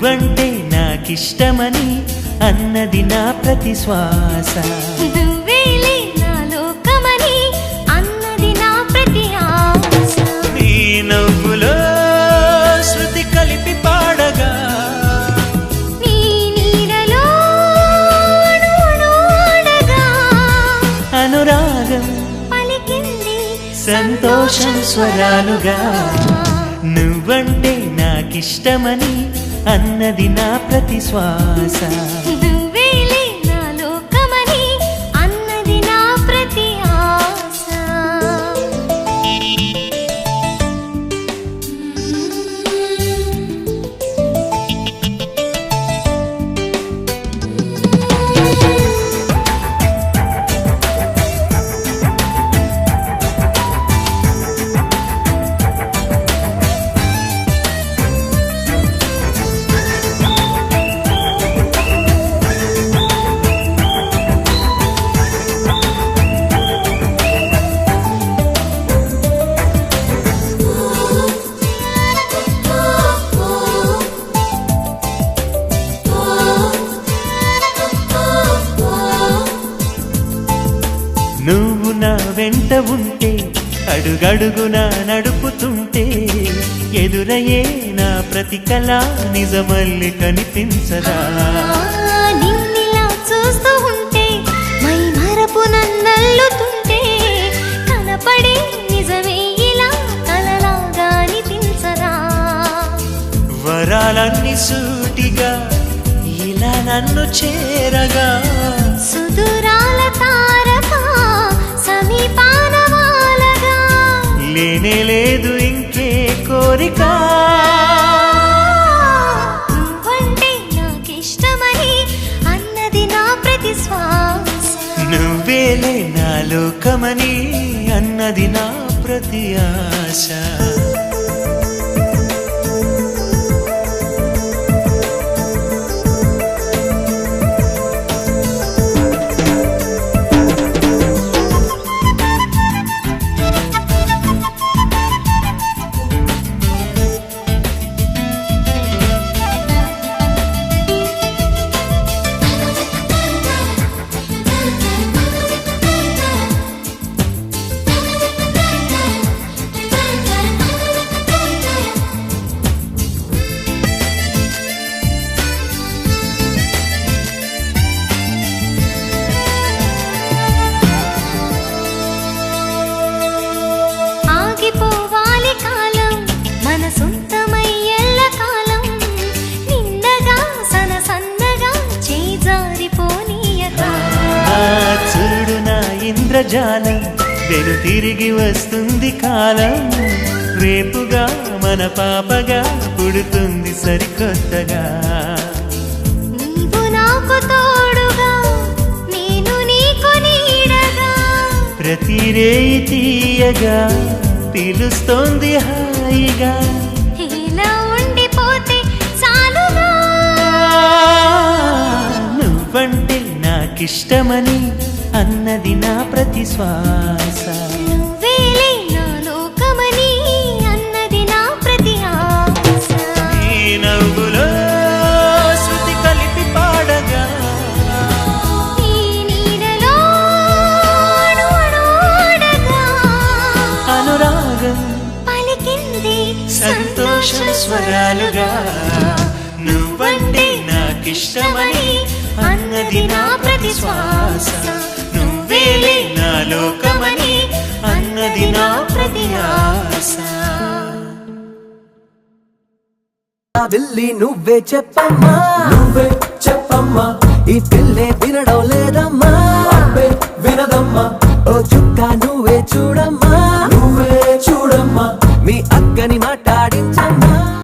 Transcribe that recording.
నువ్వంటే నాకిష్టమని అన్నది నా ప్రతి శ్వాస నువ్వేలే నా లోకమని అన్నది నా ప్రతి ఆశ నీ నవ్వులో శృతి కలిపి పాడగా నీ నీడలో అణువణువడగా అనురాగం పలికింది సంతోషం స్వరాలుగా నువ్వంటే నాకిష్టమని అన్నది నా ప్రతి శ్వాస నువ్వేలే నా లోకమని అన్నది నా ప్రతి ఆశ నువ్వు నా వెంట ఉంటే అడుగడుగునా నడుపుతుంటే ఎదురయ్యే నా ప్రతి కళ నిజమల్లి కనిపించదా నిన్నిలా చూస్తూ ఉంటే మై మరపు నన్నల్లుతుంటే కనపడే నిజమే ఇలా కలలాగా అనిపించరా వరాలన్నీ సూటిగా ఇలా నన్ను చేరగా సుదూరాల తారక సమీపాన వాలగా లేనే లేదు ఇంకే కోరిక నువ్వంటే నాకిష్టమని అన్నది నా ప్రతి శ్వాస నువ్వేలే నా లోకమని అన్నది నా ప్రతి ఆశ ఆగిపోవాలి కాలం మన సొంతమై ఎల్లకాలం నిన్నగా సన్నగా చేజారిపోనీయగా చూడు నా ఇంద్రజాలం వెను తిరిగి వస్తుంది కాలం రేపుగా మన పాపగా పుడుతుంది సరికొత్తగా నీవు నాకు తోడుగా నేను నీకు నీడగా ప్రతి రేయి తీయగా పిలుస్తోంది హాయిగా ఇలా ఉండిపోతే చాలుగా నువ్వంటే నాకిష్టమని అన్నది నా ప్రతి శ్వాస నువ్వేలే నా లోకమని అన్నది నా ప్రతి ఆశ నీ నవ్వులో శృతి కలిపి పాడగా నీ నీడలో అణువణువడగా అనురాగం పలికింది సంతోషం స్వరాలుగా నువ్వంటే నాకిష్టమని అన్నది నా ప్రతి శ్వాస నువ్వేలే నా లోకమని అన్నది నా ప్రతి ఆశ వెళ్ళి నువ్వే చెప్పమ్మా ఈ